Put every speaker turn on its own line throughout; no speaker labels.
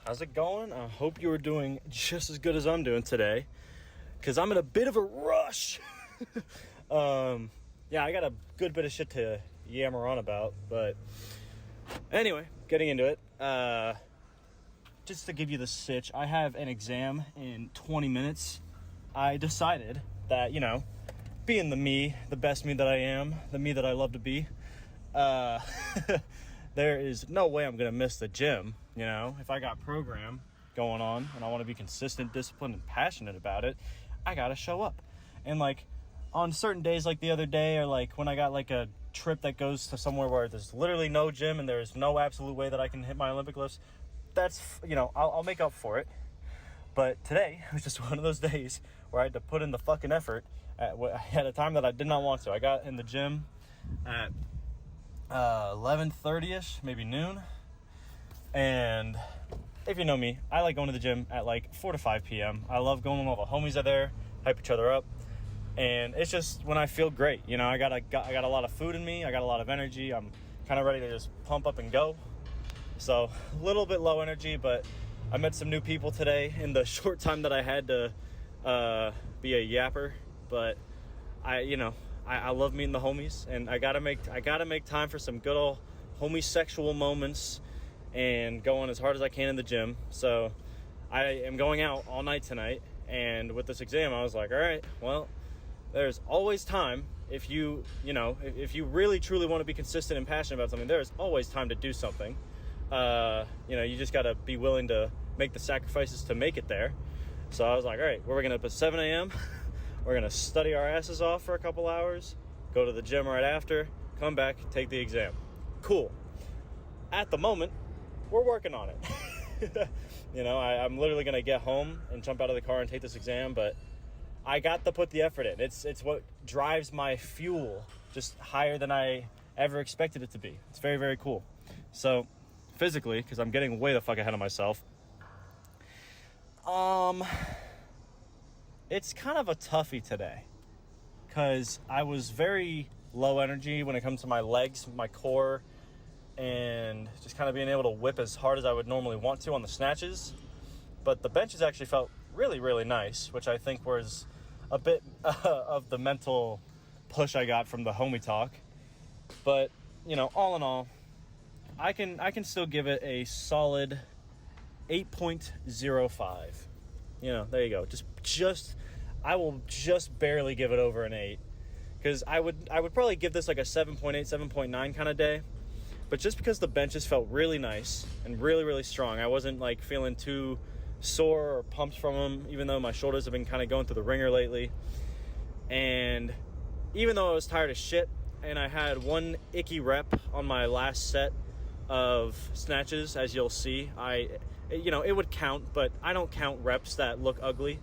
How's it going? I hope you are doing just as good as I'm doing today, because I'm in a bit of a rush. I got a good bit of shit to yammer on about, but anyway, getting into it. Just to give you the sitch, I have an exam in 20 minutes. I decided that, being the best me that I am, the me that I love to be, there is no way I'm going to miss the gym. If I got program going on and I want to be consistent, disciplined, and passionate about it, I got to show up. And on certain days, like the other day, or when I got a trip that goes to somewhere where there's literally no gym and there's no absolute way that I can hit my Olympic lifts, that's, I'll make up for it. But today was just one of those days where I had to put in the fucking effort at a time that I did not want to. I got in the gym at 11:30ish, maybe noon. And if you know me, I like going to the gym at 4 to 5 p.m. I love going when all the homies are there, hype each other up. And it's just when I feel great. I got a lot of food in me. I got a lot of energy. I'm kind of ready to just pump up and go. So a little bit low energy, but I met some new people today in the short time that I had to be a yapper. But I love meeting the homies, and I gotta make time for some good old homie sexual moments and going as hard as I can in the gym. So I am going out all night tonight, and with this exam, I was like, all right, well, there's always time. If you really truly want to be consistent and passionate about something, there's always time to do something. You just gotta be willing to make the sacrifices to make it there. So I was like, all right, we're gonna up at 7 a.m. We're going to study our asses off for a couple hours, go to the gym right after, come back, take the exam. Cool. At the moment, we're working on it. I'm literally going to get home and jump out of the car and take this exam, but I got to put the effort in. It's what drives my fuel just higher than I ever expected it to be. It's very, very cool. So physically, because I'm getting way the fuck ahead of myself, it's kind of a toughie today because I was very low energy when it comes to my legs, my core, and just kind of being able to whip as hard as I would normally want to on the snatches. But the benches actually felt really, really nice, which I think was a bit of the mental push I got from the homie talk. But, all in all, I can still give it a solid 8.05. There you go. I will just barely give it over an 8, because I would probably give this a 7.8, 7.9 kind of day. But just because the benches felt really nice and really, really strong, I wasn't feeling too sore or pumped from them, even though my shoulders have been kind of going through the ringer lately. And even though I was tired as shit and I had one icky rep on my last set of snatches, as you'll see, it would count, but I don't count reps that look ugly.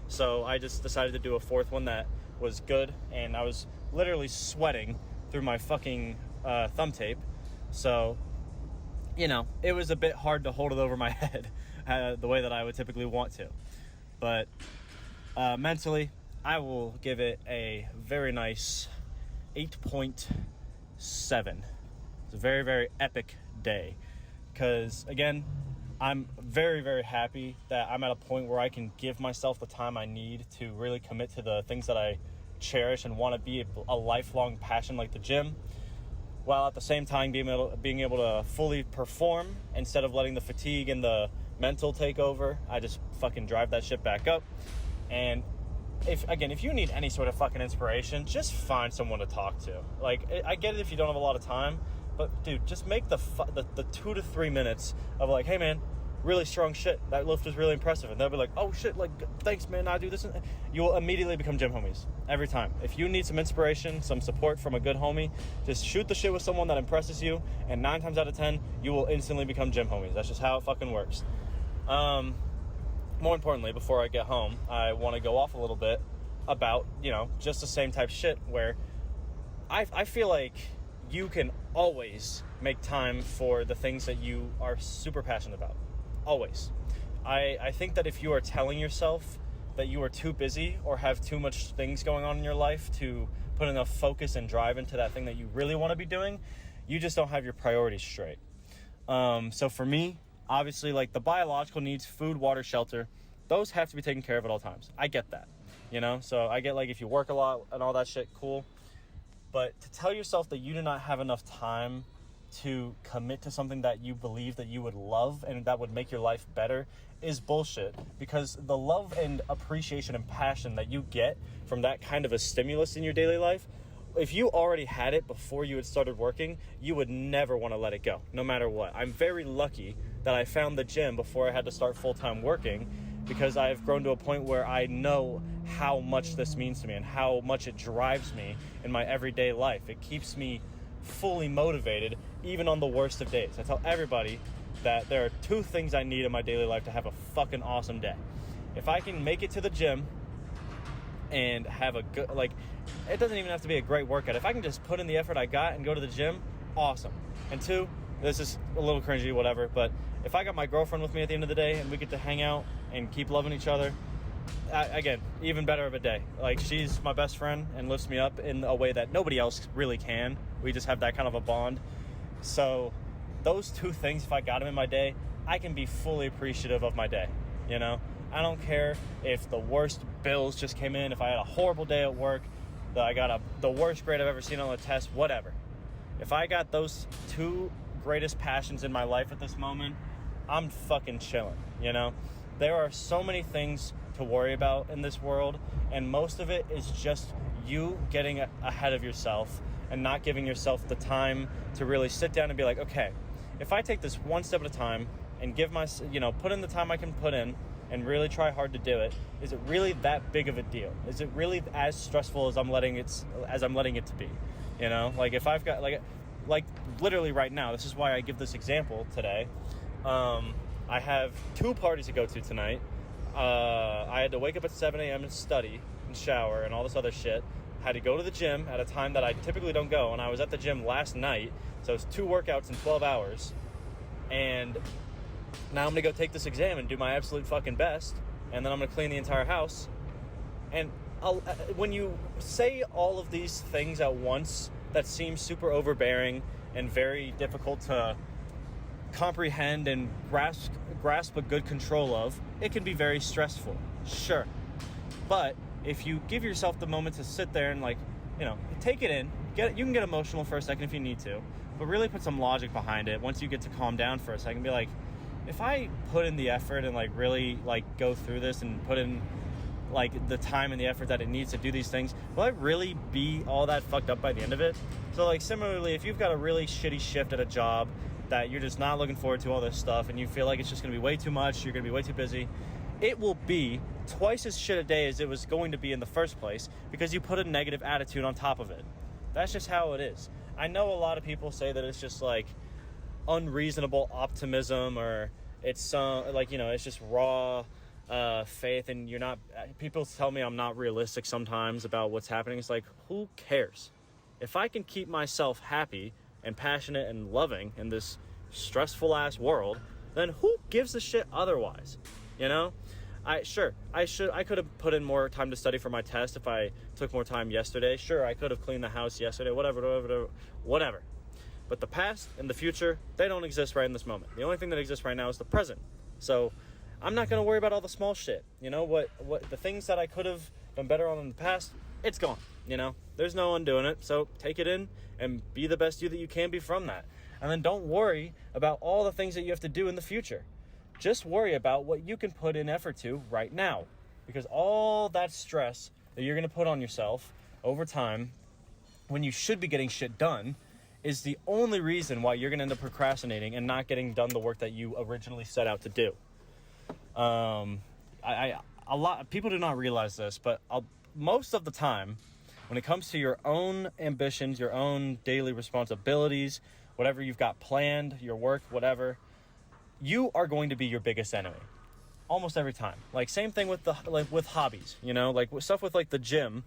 So I just decided to do a fourth one that was good, and I was literally sweating through my fucking thumb tape. So, it was a bit hard to hold it over my head the way that I would typically want to. But mentally, I will give it a very nice 8.7. It's a very, very epic day. Because, again, I'm very, very happy that I'm at a point where I can give myself the time I need to really commit to the things that I cherish and want to be a lifelong passion like the gym, while at the same time being able to fully perform instead of letting the fatigue and the mental take over. I just fucking drive that shit back up. And if you need any sort of fucking inspiration, just find someone to talk to. I get it if you don't have a lot of time, but dude, just make the 2 to 3 minutes of hey man, really strong shit. That lift was really impressive. And they'll be like, oh shit, thanks man, I do this. You will immediately become gym homies every time. If you need some inspiration, some support from a good homie, just shoot the shit with someone that impresses you, and 9 times out of 10, you will instantly become gym homies. That's just how it fucking works. More importantly, before I get home, I want to go off a little bit about, just the same type shit where I feel like you can always make time for the things that you are super passionate about. Always. I think that if you are telling yourself that you are too busy or have too much things going on in your life to put enough focus and drive into that thing that you really want to be doing, you just don't have your priorities straight. So for me, Obviously, like, the biological needs, food, water, shelter, those have to be taken care of at all times. I get that, you know? So I get, like, if you work a lot and all that shit, cool. But to tell yourself that you do not have enough time to commit to something that you believe that you would love and that would make your life better is bullshit. Because the love and appreciation and passion that you get from that kind of a stimulus in your daily life, if you already had it before you had started working, you would never want to let it go, no matter what. I'm very lucky that I found the gym before I had to start full-time working, because I've grown to a point where I know how much this means to me and how much it drives me in my everyday life. It keeps me fully motivated, even on the worst of days. I tell everybody that there are 2 things I need in my daily life to have a fucking awesome day. If I can make it to the gym and have a good, like, it doesn't even have to be a great workout. If I can just put in the effort I got and go to the gym, awesome. And 2, this is a little cringy, whatever, but if I got my girlfriend with me at the end of the day and we get to hang out and keep loving each other, again, even better of a day. Like, she's my best friend and lifts me up in a way that nobody else really can. We just have that kind of a bond. So those 2 things, if I got them in my day, I can be fully appreciative of my day, you know? I don't care if the worst bills just came in, if I had a horrible day at work, that I got the worst grade I've ever seen on the test, whatever. If I got those 2 greatest passions in my life at this moment, I'm fucking chilling, you know? There are so many things to worry about in this world, and most of it is just you getting ahead of yourself and not giving yourself the time to really sit down and be like, okay, if I take this one step at a time and give put in the time I can put in and really try hard to do it, is it really that big of a deal? Is it really as stressful as I'm letting it to be? You know, like, if I've got like literally right now, this is why I give this example today. I have 2 parties to go to tonight. I had to wake up at 7 a.m. and study and shower and all this other shit. Had to go to the gym at a time that I typically don't go, and I was at the gym last night, so it's 2 workouts in 12 hours. And now I'm gonna go take this exam and do my absolute fucking best, and then I'm gonna clean the entire house. And when you say all of these things at once, that seems super overbearing and very difficult to comprehend and grasp a good control of, it can be very stressful, sure. But if you give yourself the moment to sit there and, like, you know, take it in, you can get emotional for a second if you need to, but really put some logic behind it. Once you get to calm down for a second, be like, if I put in the effort and, like, really, like, go through this and put in, like, the time and the effort that it needs to do these things, will I really be all that fucked up by the end of it? So, like, similarly, if you've got a really shitty shift at a job that you're just not looking forward to all this stuff and you feel like it's just going to be way too much, you're going to be way too busy, it will be twice as shit a day as it was going to be in the first place because you put a negative attitude on top of it. That's just how it is. I know a lot of people say that it's just, like, unreasonable optimism, or it's like, you know, it's just raw faith, and you're not, people tell me I'm not realistic sometimes about what's happening. It's like, who cares? If I can keep myself happy and passionate and loving in this stressful ass world, then who gives a shit otherwise? You know? I could have put in more time to study for my test if I took more time yesterday. Sure, I could have cleaned the house yesterday, whatever. But the past and the future, they don't exist right in this moment. The only thing that exists right now is the present. So I'm not going to worry about all the small shit. You know, what the things that I could have done better on in the past, it's gone. You know, there's no undoing it. So take it in and be the best you that you can be from that. And then don't worry about all the things that you have to do in the future. Just worry about what you can put in effort to right now. Because all that stress that you're going to put on yourself over time, when you should be getting shit done, is the only reason why you're going to end up procrastinating and not getting done the work that you originally set out to do. A lot of people do not realize this, but most of the time, when it comes to your own ambitions, your own daily responsibilities, whatever you've got planned, your work, whatever, you are going to be your biggest enemy. Almost every time. Like, same thing with with hobbies, you know, like stuff with, like, the gym.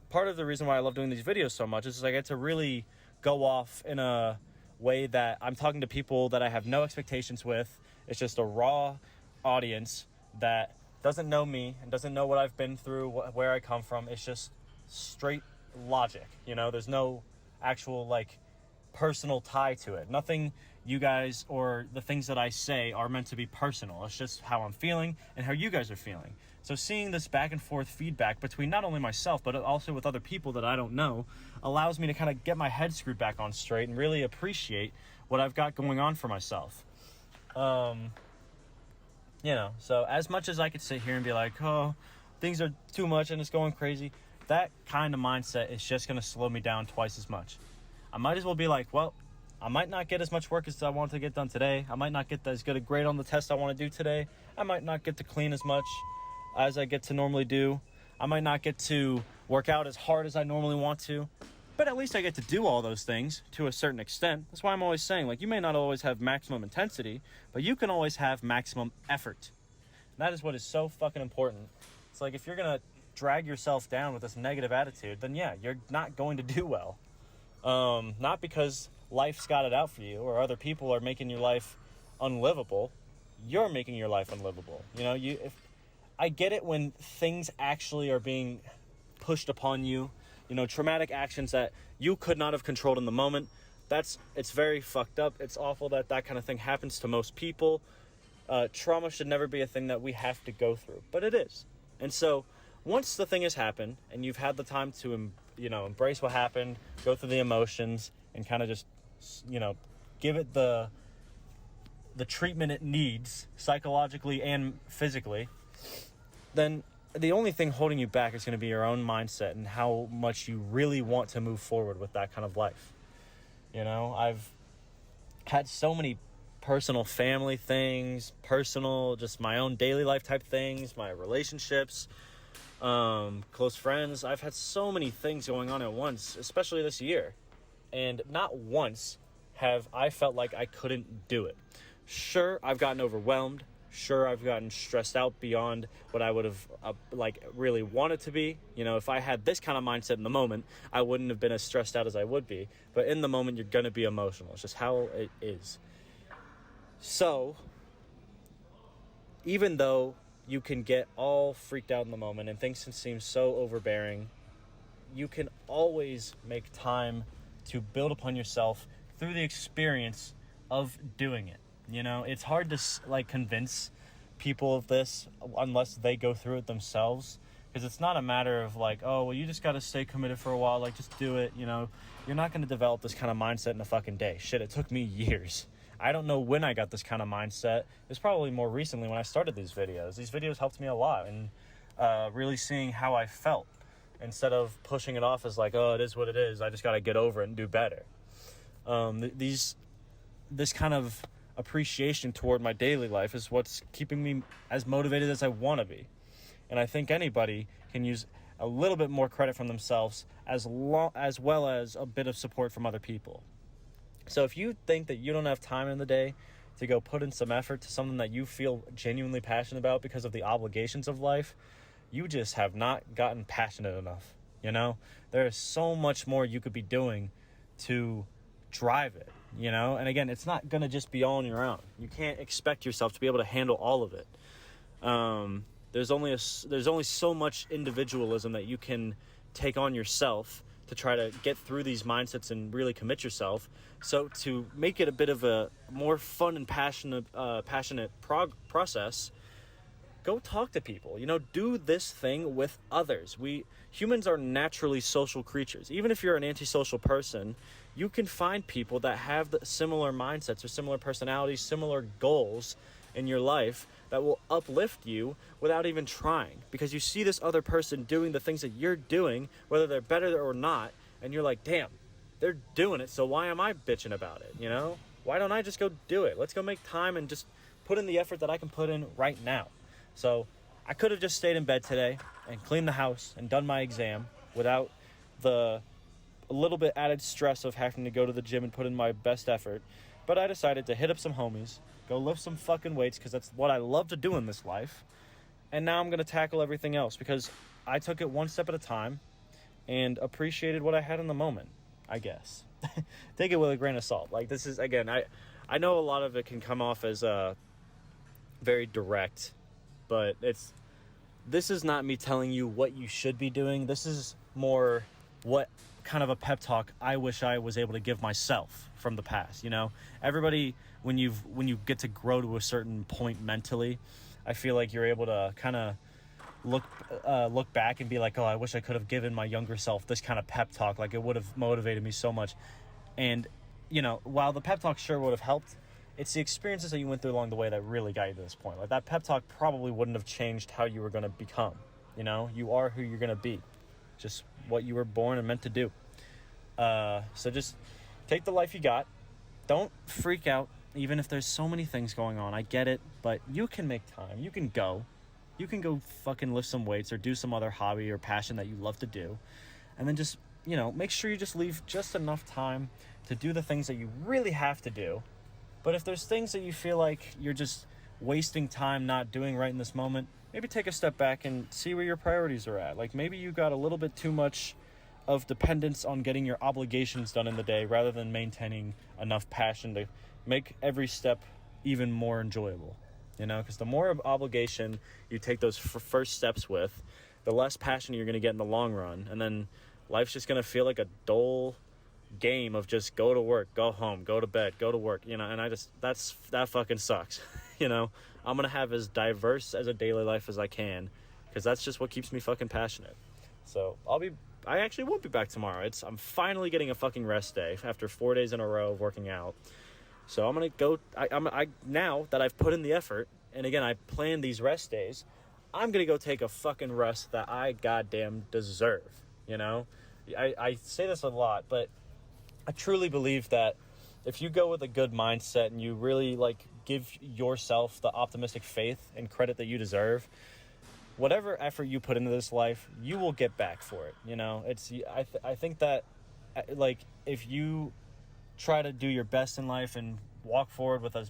Part of the reason why I love doing these videos so much is I get to really go off in a way that I'm talking to people that I have no expectations with. It's just a raw audience that doesn't know me and doesn't know what I've been through, where I come from. It's just straight logic, you know. There's no actual, like, personal tie to it. Nothing you guys or the things that I say are meant to be personal. It's just how I'm feeling and how you guys are feeling. So seeing this back and forth feedback between not only myself, but also with other people that I don't know, allows me to kind of get my head screwed back on straight and really appreciate what I've got going on for myself. So as much as I could sit here and be like, oh, things are too much and it's going crazy, that kind of mindset is just going to slow me down twice as much. I might as well be like, well, I might not get as much work as I want to get done today. I might not get as good a grade on the test I want to do today. I might not get to clean as much as I get to normally do. I might not get to work out as hard as I normally want to. But at least I get to do all those things to a certain extent. That's why I'm always saying, like, you may not always have maximum intensity, but you can always have maximum effort. And that is what is so fucking important. It's like, if you're going to drag yourself down with this negative attitude, then yeah, you're not going to do well. Not because life's got it out for you or other people are making your life unlivable. You're making your life unlivable. If I get it when things actually are being pushed upon you, traumatic actions that you could not have controlled in the moment. It's very fucked up. It's awful that kind of thing happens to most people. Trauma should never be a thing that we have to go through, but it is. And so once the thing has happened and you've had the time to, embrace what happened, go through the emotions and kind of just, give it the treatment it needs psychologically and physically, then the only thing holding you back is going to be your own mindset and how much you really want to move forward with that kind of life. I've had so many personal family things, just my own daily life type things, my relationships, close friends. I've had so many things going on at once, especially this year. And not once have I felt like I couldn't do it. Sure, I've gotten overwhelmed. Sure, I've gotten stressed out beyond what I would have really wanted to be. If I had this kind of mindset in the moment, I wouldn't have been as stressed out as I would be. But in the moment, you're going to be emotional. It's just how it is. So, even though you can get all freaked out in the moment and things can seem so overbearing, you can always make time to build upon yourself through the experience of doing it. It's hard to convince people of this unless they go through it themselves, because it's not a matter of oh, well, you just got to stay committed for a while, just do it. You're not going to develop this kind of mindset in a fucking day. Shit, it took me years. I don't know when I got this kind of mindset. It's probably more recently when I started these videos. These videos helped me a lot in really seeing how I felt instead of pushing it off as oh, it is what it is. I just got to get over it and do better. This kind of appreciation toward my daily life is what's keeping me as motivated as I want to be. And I think anybody can use a little bit more credit from themselves as well as a bit of support from other people. So if you think that you don't have time in the day to go put in some effort to something that you feel genuinely passionate about because of the obligations of life, you just have not gotten passionate enough. There is so much more you could be doing to drive it. And again, it's not going to just be all on your own. You can't expect yourself to be able to handle all of it. There's only so much individualism that you can take on yourself to try to get through these mindsets and really commit yourself. So to make it a bit of a more fun and passionate process, go talk to people. Do this thing with others. Humans are naturally social creatures. Even if you're an antisocial person, you can find people that have the similar mindsets or similar personalities, similar goals in your life that will uplift you without even trying. Because you see this other person doing the things that you're doing, whether they're better or not, and you're like, damn, they're doing it, so why am I bitching about it, Why don't I just go do it? Let's go make time and just put in the effort that I can put in right now. So I could have just stayed in bed today and cleaned the house and done my exam without a little bit added stress of having to go to the gym and put in my best effort. But I decided to hit up some homies, go lift some fucking weights, because that's what I love to do in this life. And now I'm going to tackle everything else because I took it one step at a time and appreciated what I had in the moment, I guess. Take it with a grain of salt. This is, again, I know a lot of it can come off as very direct, but this is not me telling you what you should be doing. This is more what kind of a pep talk I wish I was able to give myself from the past. You know, everybody, when you get to grow to a certain point mentally, I feel like you're able to kind of look back and be like, oh, I wish I could have given my younger self this kind of pep talk. Like, it would have motivated me so much. And, you know, while the pep talk sure would have helped, it's the experiences that you went through along the way that really got you to this point. Like, that pep talk probably wouldn't have changed how you were going to become. You know, you are who you're going to be, just what you were born and meant to do. So just take the life you got. Don't freak out, even if there's so many things going on. I get it, but you can make time. You can go fucking lift some weights or do some other hobby or passion that you love to do. And then just, you know, make sure you just leave just enough time to do the things that you really have to do. But if there's things that you feel like you're just wasting time not doing right in this moment, maybe take a step back and see where your priorities are at. Like, maybe you got a little bit too much of dependence on getting your obligations done in the day rather than maintaining enough passion to make every step even more enjoyable. You know, because the more of obligation you take those first steps with, the less passion you're going to get in the long run. And then life's just going to feel like a dull game of just go to work, go home, go to bed, go to work, you know. And that fucking sucks. You know, I'm going to have as diverse as a daily life as I can, because that's just what keeps me fucking passionate. So I actually won't be back tomorrow. I'm finally getting a fucking rest day after 4 days in a row of working out. So I'm going to go, now that I've put in the effort, and again, I planned these rest days, I'm going to go take a fucking rest that I goddamn deserve, you know? I say this a lot, but I truly believe that if you go with a good mindset and you really, like, give yourself the optimistic faith and credit that you deserve, whatever effort you put into this life, you will get back for it, you know? I think that, like, if you try to do your best in life and walk forward with as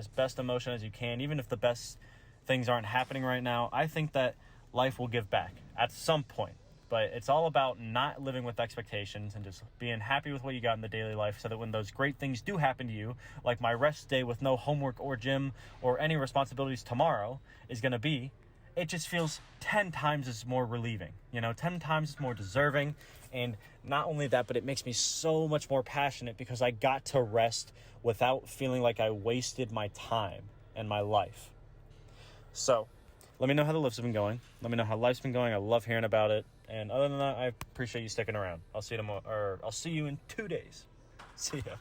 best emotion as you can, even if the best things aren't happening right now, I think that life will give back at some point. But it's all about not living with expectations and just being happy with what you got in the daily life, so that when those great things do happen to you, like my rest day with no homework or gym or any responsibilities tomorrow is going to be, it just feels 10 times as more relieving, you know, 10 times as more deserving. And not only that, but it makes me so much more passionate because I got to rest without feeling like I wasted my time and my life. So let me know how the lifts have been going. Let me know how life's been going. I love hearing about it. And other than that, I appreciate you sticking around. I'll see you tomorrow, or I'll see you in 2 days. See ya.